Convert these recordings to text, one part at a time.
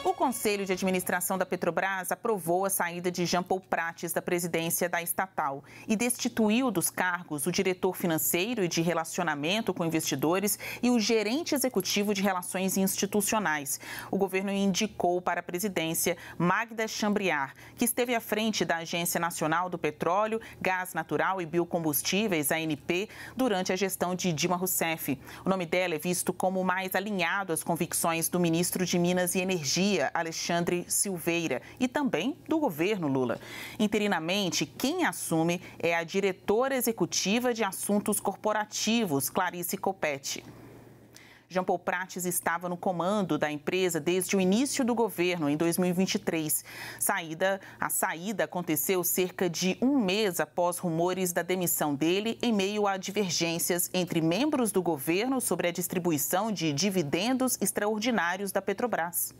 O Conselho de Administração da Petrobras aprovou a saída de Jean Paul Prates da presidência da estatal e destituiu dos cargos o diretor financeiro e de relacionamento com investidores e o gerente executivo de relações institucionais. O governo indicou para a presidência Magda Chambriard, que esteve à frente da Agência Nacional do Petróleo, Gás Natural e Biocombustíveis, ANP, durante a gestão de Dilma Rousseff. O nome dela é visto como mais alinhado às convicções do ministro de Minas e Energia, Alexandre Silveira, e também do governo Lula. Interinamente, quem assume é a diretora executiva de assuntos corporativos, Clarice Coppetti. Jean Paul Prates estava no comando da empresa desde o início do governo, em 2023. A saída aconteceu cerca de um mês após rumores da demissão dele, em meio a divergências entre membros do governo sobre a distribuição de dividendos extraordinários da Petrobras.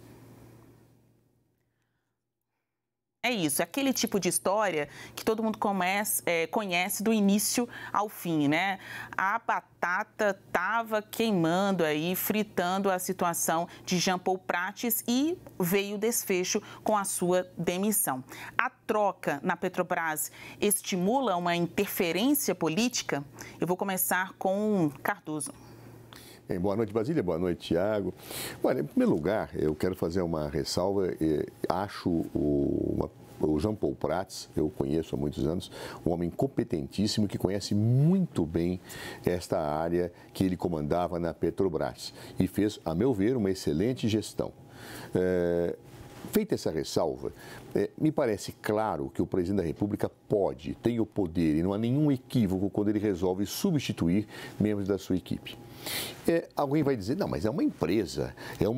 É isso, é aquele tipo de história que todo mundo conhece do início ao fim, né? A batata estava queimando aí, fritando a situação de Jean Paul Prates e veio o desfecho com a sua demissão. A troca na Petrobras estimula uma interferência política? Eu vou começar com Cardoso. Boa noite, Basília. Boa noite, Tiago. Olha, em primeiro lugar, eu quero fazer uma ressalva. Acho o Jean Paul Prates, eu conheço há muitos anos, um homem competentíssimo que conhece muito bem esta área que ele comandava na Petrobras e fez, a meu ver, uma excelente gestão. Feita essa ressalva, me parece claro que o presidente da República tem o poder, e não há nenhum equívoco quando ele resolve substituir membros da sua equipe. Alguém vai dizer, não, mas é uma empresa, é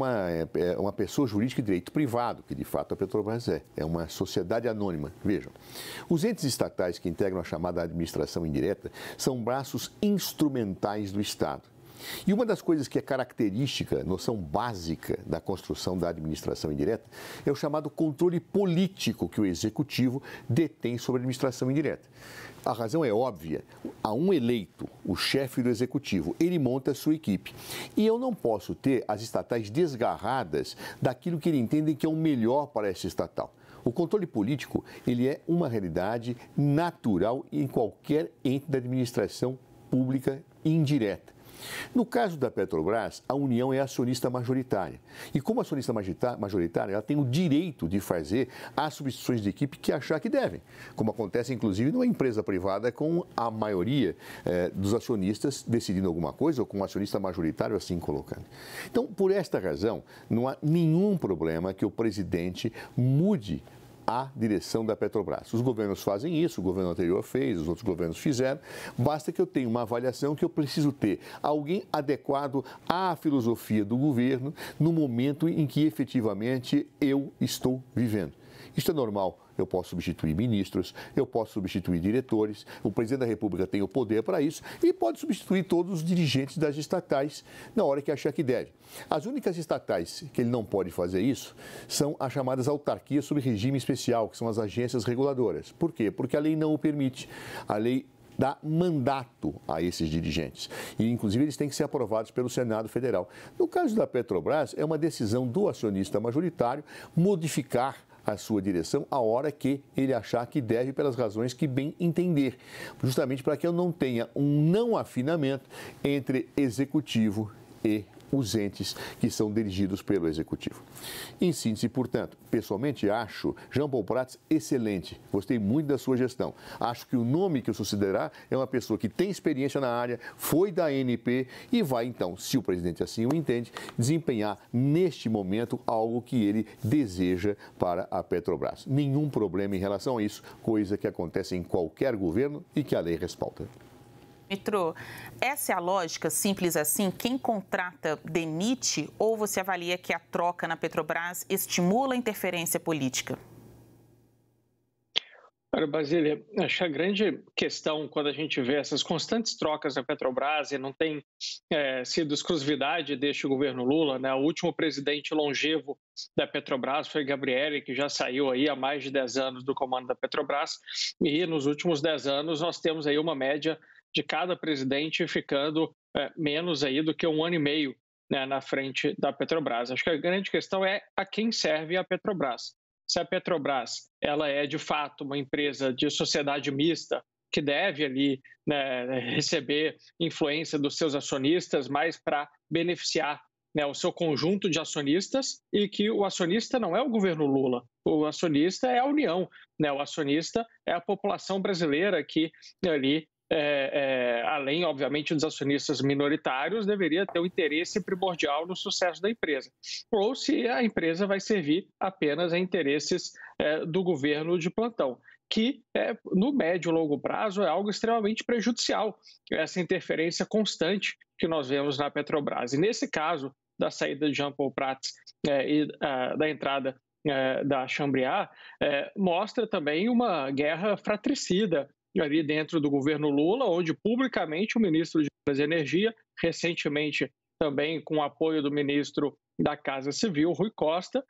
uma pessoa jurídica de direito privado, que de fato a Petrobras é uma sociedade anônima. Vejam, os entes estatais que integram a chamada administração indireta são braços instrumentais do Estado. E uma das coisas que é característica, noção básica da construção da administração indireta, é o chamado controle político que o executivo detém sobre a administração indireta. A razão é óbvia. Há um eleito, o chefe do executivo, ele monta a sua equipe. E eu não posso ter as estatais desgarradas daquilo que ele entende que é o melhor para essa estatal. O controle político, ele é uma realidade natural em qualquer ente da administração pública indireta. No caso da Petrobras, a União é acionista majoritária. E como acionista majoritária, ela tem o direito de fazer as substituições de equipe que achar que devem. Como acontece, inclusive, numa empresa privada com a maioria dos acionistas decidindo alguma coisa ou com um acionista majoritário assim colocando. Então, por esta razão, não há nenhum problema que o presidente mude a direção da Petrobras. Os governos fazem isso, o governo anterior fez, os outros governos fizeram. Basta que eu tenha uma avaliação que eu preciso ter alguém adequado à filosofia do governo no momento em que efetivamente eu estou vivendo. Isto é normal. Eu posso substituir ministros, eu posso substituir diretores, o presidente da República tem o poder para isso e pode substituir todos os dirigentes das estatais na hora que achar que deve. As únicas estatais que ele não pode fazer isso são as chamadas autarquias sob regime especial, que são as agências reguladoras. Por quê? Porque a lei não o permite. A lei dá mandato a esses dirigentes. E, inclusive, eles têm que ser aprovados pelo Senado Federal. No caso da Petrobras, é uma decisão do acionista majoritário modificar a sua direção a hora que ele achar que deve, pelas razões que bem entender, justamente para que eu não tenha um não afinamento entre executivo e os entes que são dirigidos pelo executivo. Em síntese, portanto, pessoalmente acho Jean Paul Prates excelente, gostei muito da sua gestão. Acho que o nome que eu sucederá é uma pessoa que tem experiência na área, foi da ANP e vai então, se o presidente assim o entende, desempenhar neste momento algo que ele deseja para a Petrobras. Nenhum problema em relação a isso, coisa que acontece em qualquer governo e que a lei respalda. Ministro, essa é a lógica, simples assim? Quem contrata demite ou você avalia que a troca na Petrobras estimula a interferência política? Olha, Basília, acho que a grande questão quando a gente vê essas constantes trocas na Petrobras e não tem sido exclusividade deste governo Lula, né? O último presidente longevo da Petrobras foi Gabrielli, que já saiu aí há mais de 10 anos do comando da Petrobras, e nos últimos 10 anos nós temos aí uma média de cada presidente ficando menos aí do que 1 ano e meio né, na frente da Petrobras. Acho que a grande questão é a quem serve a Petrobras. Se a Petrobras ela é, de fato, uma empresa de sociedade mista, que deve ali, né, receber influência dos seus acionistas, mas para beneficiar, né, o seu conjunto de acionistas, e que o acionista não é o governo Lula, o acionista é a União, né, o acionista é a população brasileira que ali, além, obviamente, dos acionistas minoritários, deveria ter o interesse primordial no sucesso da empresa. Ou se a empresa vai servir apenas a interesses do governo de plantão, que no médio e longo prazo é algo extremamente prejudicial, essa interferência constante que nós vemos na Petrobras. E nesse caso da saída de Jean Paul Prats e da entrada da Chabriard, mostra também uma guerra fratricida ali dentro do governo Lula, onde publicamente o ministro de Minas e Energia, recentemente também com o apoio do ministro da Casa Civil, Rui Costa,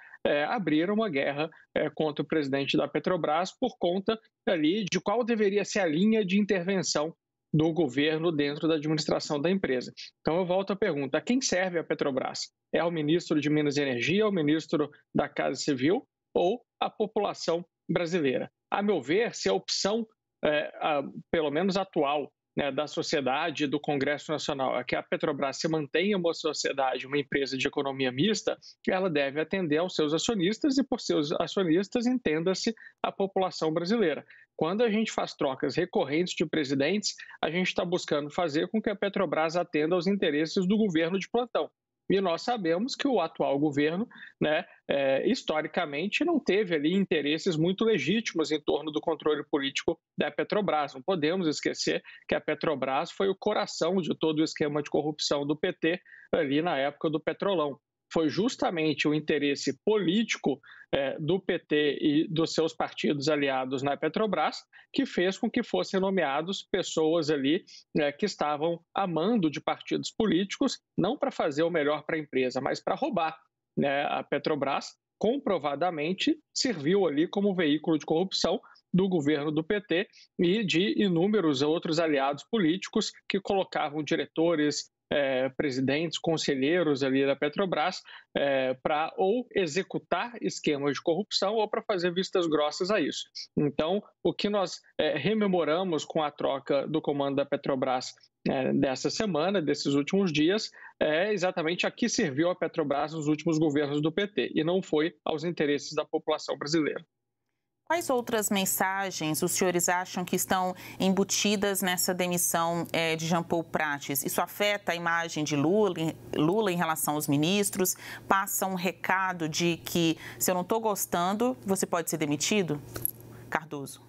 abriram uma guerra contra o presidente da Petrobras por conta ali de qual deveria ser a linha de intervenção do governo dentro da administração da empresa. Então eu volto à pergunta, a quem serve a Petrobras? É o ministro de Minas e Energia, o ministro da Casa Civil ou a população brasileira? A meu ver, se a opção, pelo menos atual, né, da sociedade, do Congresso Nacional, é que a Petrobras se mantenha uma sociedade, uma empresa de economia mista, ela deve atender aos seus acionistas e, por seus acionistas, entenda-se a população brasileira. Quando a gente faz trocas recorrentes de presidentes, a gente está buscando fazer com que a Petrobras atenda aos interesses do governo de plantão. E nós sabemos que o atual governo, né, historicamente, não teve ali interesses muito legítimos em torno do controle político da Petrobras. Não podemos esquecer que a Petrobras foi o coração de todo o esquema de corrupção do PT ali na época do Petrolão. Foi justamente o interesse político do PT e dos seus partidos aliados na Petrobras que fez com que fossem nomeados pessoas ali que estavam a mando de partidos políticos, não para fazer o melhor para a empresa, mas para roubar, né? A Petrobras comprovadamente serviu ali como veículo de corrupção do governo do PT e de inúmeros outros aliados políticos que colocavam diretores, presidentes, conselheiros ali da Petrobras para ou executar esquemas de corrupção ou para fazer vistas grossas a isso. Então, o que nós rememoramos com a troca do comando da Petrobras dessa semana, desses últimos dias, é exatamente a que serviu a Petrobras nos últimos governos do PT e não foi aos interesses da população brasileira. Quais outras mensagens os senhores acham que estão embutidas nessa demissão de Jean Paul Prats? Isso afeta a imagem de Lula em relação aos ministros? Passa um recado de que, se eu não estou gostando, você pode ser demitido? Cardoso.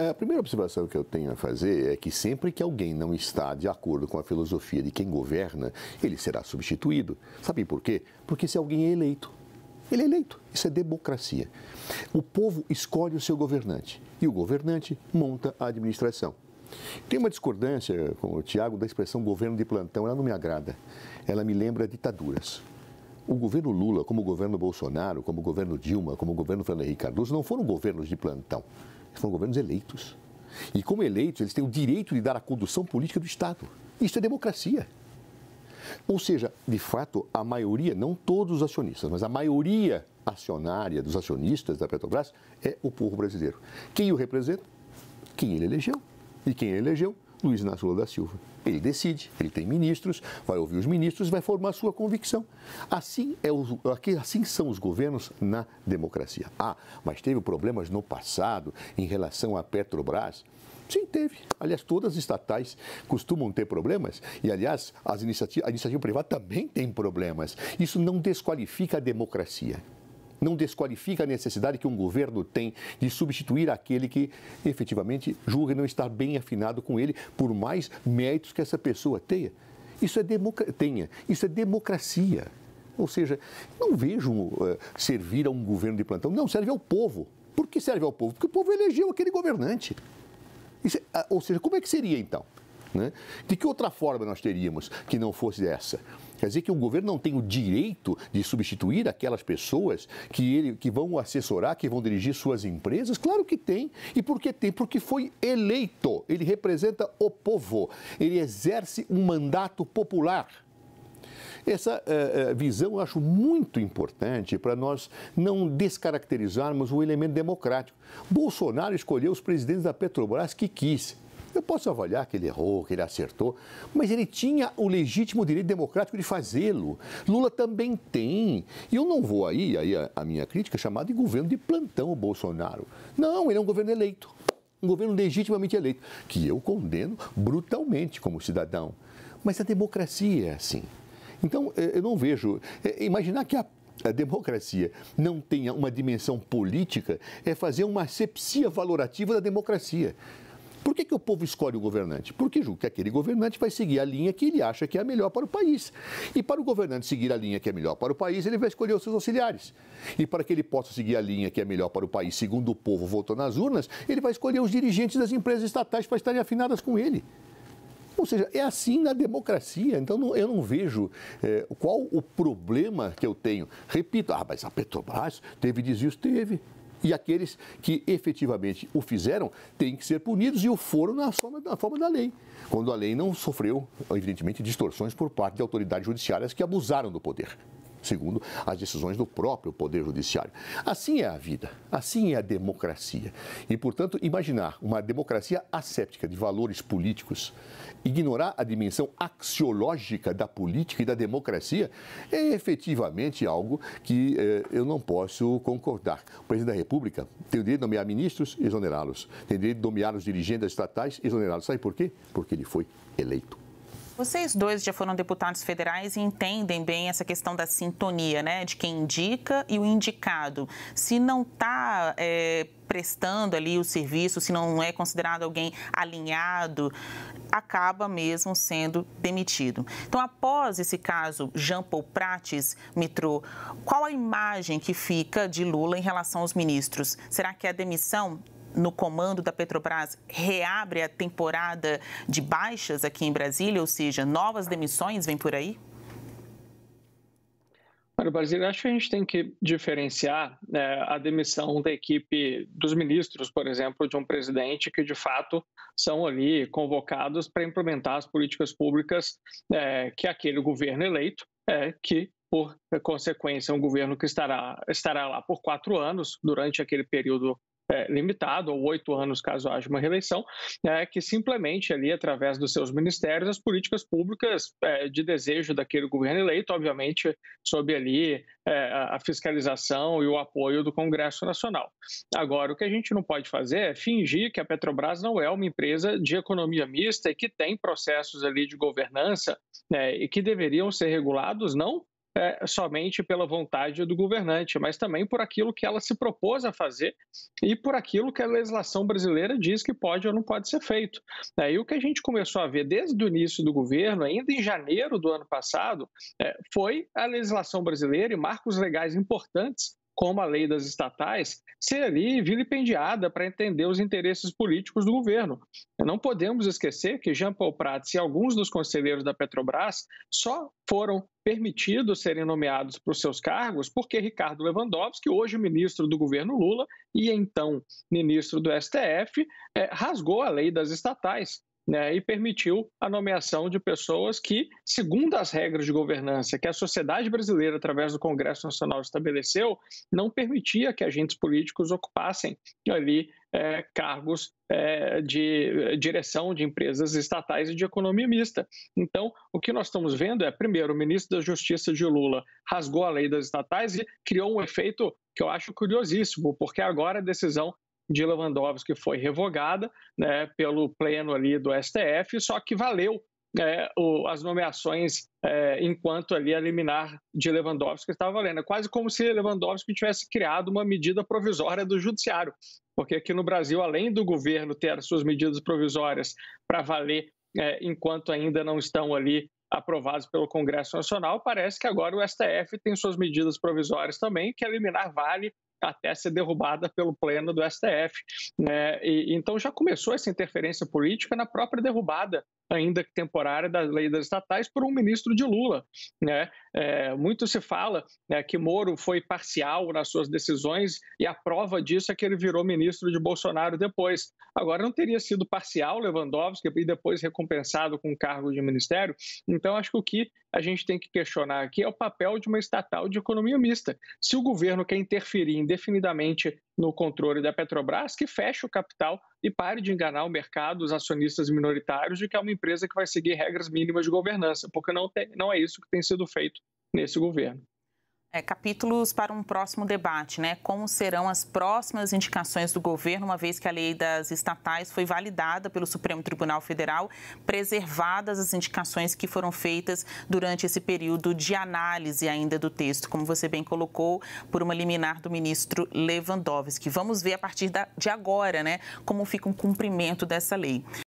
A primeira observação que eu tenho a fazer é que sempre que alguém não está de acordo com a filosofia de quem governa, ele será substituído. Sabe por quê? Porque se alguém é eleito, ele é eleito. Isso é democracia. O povo escolhe o seu governante e o governante monta a administração. Tem uma discordância com o Tiago da expressão governo de plantão, ela não me agrada. Ela me lembra ditaduras. O governo Lula, como o governo Bolsonaro, como o governo Dilma, como o governo Fernando Henrique Cardoso, não foram governos de plantão, foram governos eleitos. E como eleitos, eles têm o direito de dar a condução política do Estado. Isso é democracia. Ou seja, de fato, a maioria, não todos os acionistas, mas a maioria acionária dos acionistas da Petrobras é o povo brasileiro. Quem o representa? Quem ele elegeu. E quem ele elegeu? Luiz Inácio Lula da Silva. Ele decide, ele tem ministros, vai ouvir os ministros e vai formar a sua convicção. Assim são os governos na democracia. Mas teve problemas no passado em relação à Petrobras? Sim, teve. Aliás, todas as estatais costumam ter problemas e, aliás, a iniciativa privada também tem problemas. Isso não desqualifica a democracia. Não desqualifica a necessidade que um governo tem de substituir aquele que efetivamente julga não estar bem afinado com ele, por mais méritos que essa pessoa tenha. Isso é democracia. Ou seja, não vejo servir a um governo de plantão. Não, serve ao povo. Por que serve ao povo? Porque o povo elegeu aquele governante. Ou seja, como é que seria então? Né? De que outra forma nós teríamos que não fosse essa? Quer dizer que o governo não tem o direito de substituir aquelas pessoas que vão assessorar, que vão dirigir suas empresas? Claro que tem. E por que tem? Porque foi eleito. Ele representa o povo. Ele exerce um mandato popular. Essa visão eu acho muito importante para nós não descaracterizarmos o elemento democrático. Bolsonaro escolheu os presidentes da Petrobras que quis. Eu posso avaliar que ele errou, que ele acertou, mas ele tinha o legítimo direito democrático de fazê-lo. Lula também tem. E eu não vou aí a minha crítica, chamada de governo de plantão o Bolsonaro. Não, ele é um governo eleito. Um governo legitimamente eleito, que eu condeno brutalmente como cidadão. Mas a democracia é assim. Então, eu não vejo... Imaginar que a democracia não tenha uma dimensão política é fazer uma asepsia valorativa da democracia. Por que o povo escolhe o governante? Porque julga que aquele governante vai seguir a linha que ele acha que é a melhor para o país. E para o governante seguir a linha que é melhor para o país, ele vai escolher os seus auxiliares. E para que ele possa seguir a linha que é melhor para o país, segundo o povo votou nas urnas, ele vai escolher os dirigentes das empresas estatais para estarem afinadas com ele. Ou seja, é assim na democracia. Então, eu não vejo qual o problema que eu tenho. Repito, mas a Petrobras teve desvios? Teve. E aqueles que efetivamente o fizeram têm que ser punidos e o foram na forma da lei. Quando a lei não sofreu, evidentemente, distorções por parte de autoridades judiciárias que abusaram do poder, segundo as decisões do próprio Poder Judiciário. Assim é a vida, assim é a democracia. E, portanto, imaginar uma democracia asséptica de valores políticos, ignorar a dimensão axiológica da política e da democracia, é efetivamente algo que eu não posso concordar. O presidente da República tem o direito de nomear ministros e exonerá-los. Tem o direito de nomear os dirigentes estatais e exonerá-los. Sabe por quê? Porque ele foi eleito. Vocês dois já foram deputados federais e entendem bem essa questão da sintonia, né? De quem indica e o indicado. Se não está prestando ali o serviço, se não é considerado alguém alinhado, acaba mesmo sendo demitido. Então, após esse caso Jean Paul Prates, Mitro, qual a imagem que fica de Lula em relação aos ministros? Será que a demissão no comando da Petrobras reabre a temporada de baixas aqui em Brasília, ou seja, novas demissões vêm por aí? Olha, Brasília, acho que a gente tem que diferenciar a demissão da equipe dos ministros, por exemplo, de um presidente que, de fato, são ali convocados para implementar as políticas públicas que aquele governo eleito, que, por consequência, é um governo que estará lá por 4 anos, durante aquele período limitado, ou 8 anos, caso haja uma reeleição, que se implemente ali, através dos seus ministérios, as políticas públicas de desejo daquele governo eleito, obviamente, sob ali a fiscalização e o apoio do Congresso Nacional. Agora, o que a gente não pode fazer é fingir que a Petrobras não é uma empresa de economia mista e que tem processos ali de governança e que deveriam ser regulados, não somente pela vontade do governante, mas também por aquilo que ela se propôs a fazer e por aquilo que a legislação brasileira diz que pode ou não pode ser feito. E o que a gente começou a ver desde o início do governo, ainda em janeiro do ano passado, foi a legislação brasileira e marcos legais importantes, como a lei das estatais, ser ali vilipendiada para entender os interesses políticos do governo. Não podemos esquecer que Jean Paul Prates e alguns dos conselheiros da Petrobras só foram permitidos serem nomeados para os seus cargos porque Ricardo Lewandowski, hoje ministro do governo Lula e então ministro do STF, rasgou a lei das estatais. E permitiu a nomeação de pessoas que, segundo as regras de governança que a sociedade brasileira, através do Congresso Nacional, estabeleceu, não permitia que agentes políticos ocupassem ali cargos de direção de empresas estatais e de economia mista. Então, o que nós estamos vendo é, primeiro, o ministro da Justiça de Lula rasgou a lei das estatais e criou um efeito que eu acho curiosíssimo, porque agora a decisão de Lewandowski foi revogada pelo pleno ali do STF, só que valeu as nomeações enquanto ali a liminar de Lewandowski estava valendo. É quase como se Lewandowski tivesse criado uma medida provisória do judiciário, porque aqui no Brasil, além do governo ter as suas medidas provisórias para valer enquanto ainda não estão ali aprovados pelo Congresso Nacional, parece que agora o STF tem suas medidas provisórias também, que a liminar vale até ser derrubada pelo pleno do STF. Então já começou essa interferência política na própria derrubada ainda que temporária, da lei das estatais por um ministro de Lula, né? Muito se fala, né, que Moro foi parcial nas suas decisões e a prova disso é que ele virou ministro de Bolsonaro depois. Agora, não teria sido parcial Lewandowski e depois recompensado com um cargo de ministério? Então, acho que o que a gente tem que questionar aqui é o papel de uma estatal de economia mista. Se o governo quer interferir indefinidamente no controle da Petrobras, que feche o capital e pare de enganar o mercado, os acionistas minoritários, de que é uma empresa que vai seguir regras mínimas de governança, porque não é isso que tem sido feito nesse governo. Capítulos para um próximo debate, né? Como serão as próximas indicações do governo, uma vez que a lei das estatais foi validada pelo Supremo Tribunal Federal, preservadas as indicações que foram feitas durante esse período de análise ainda do texto, como você bem colocou, por uma liminar do ministro Lewandowski. Vamos ver a partir de agora, né, como fica o cumprimento dessa lei.